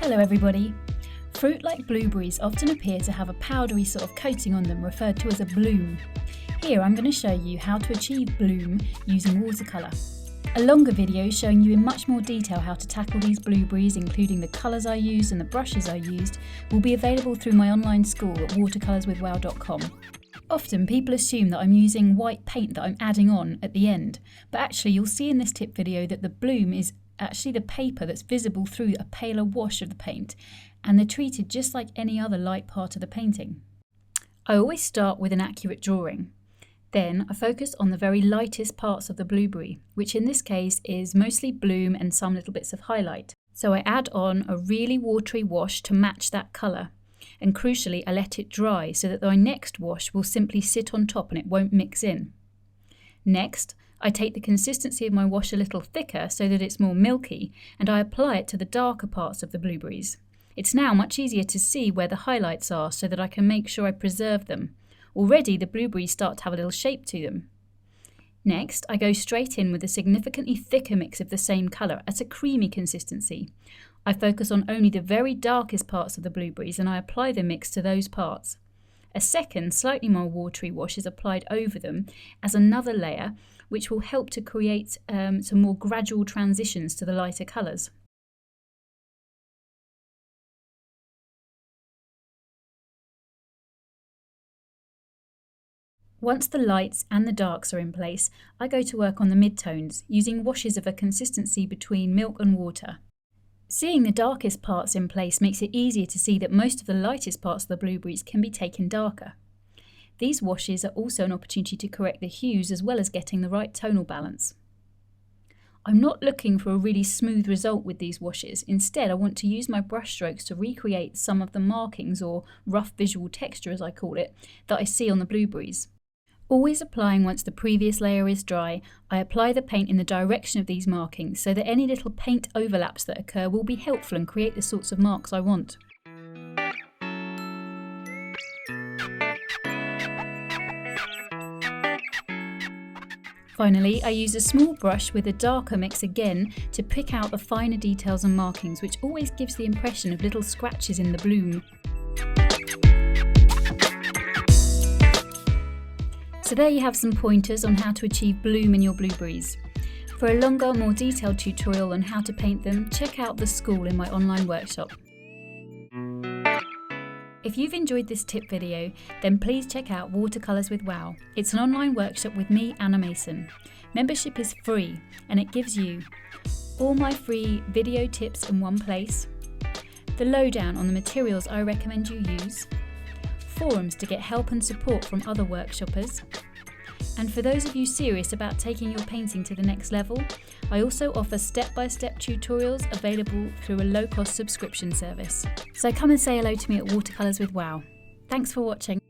Hello everybody! Fruit like blueberries often appear to have a powdery sort of coating on them referred to as a bloom. Here I'm going to show you how to achieve bloom using watercolour. A longer video showing you in much more detail how to tackle these blueberries, including the colours I used and the brushes I used, will be available through my online school at watercolorswithwow.com. Often people assume that I'm using white paint that I'm adding on at the end, but actually you'll see in this tip video that the bloom is actually the paper that's visible through a paler wash of the paint, and they're treated just like any other light part of the painting. I always start with an accurate drawing. Then I focus on the very lightest parts of the blueberry, which in this case is mostly bloom and some little bits of highlight. So I add on a really watery wash to match that colour, and crucially I let it dry so that my next wash will simply sit on top and it won't mix in. Next, I take the consistency of my wash a little thicker so that it's more milky, and I apply it to the darker parts of the blueberries. It's now much easier to see where the highlights are so that I can make sure I preserve them. Already the blueberries start to have a little shape to them. Next, I go straight in with a significantly thicker mix of the same colour at a creamy consistency. I focus on only the very darkest parts of the blueberries and I apply the mix to those parts. A second, slightly more watery wash is applied over them as another layer, which will help to create some more gradual transitions to the lighter colours. Once the lights and the darks are in place, I go to work on the midtones, using washes of a consistency between milk and water. Seeing the darkest parts in place makes it easier to see that most of the lightest parts of the blueberries can be taken darker. These washes are also an opportunity to correct the hues as well as getting the right tonal balance. I'm not looking for a really smooth result with these washes. Instead, I want to use my brush strokes to recreate some of the markings, or rough visual texture as I call it, that I see on the blueberries. Always applying once the previous layer is dry, I apply the paint in the direction of these markings so that any little paint overlaps that occur will be helpful and create the sorts of marks I want. Finally, I use a small brush with a darker mix again to pick out the finer details and markings, which always gives the impression of little scratches in the bloom. So there you have some pointers on how to achieve bloom in your blueberries. For a longer, more detailed tutorial on how to paint them, check out the school in my online workshop. If you've enjoyed this tip video, then please check out Watercolours with Wow. It's an online workshop with me, Anna Mason. Membership is free and it gives you all my free video tips in one place, the lowdown on the materials I recommend you use, forums to get help and support from other workshoppers, and for those of you serious about taking your painting to the next level, I also offer step-by-step tutorials available through a low-cost subscription service. So come and say hello to me at Watercolours with Wow. Thanks for watching.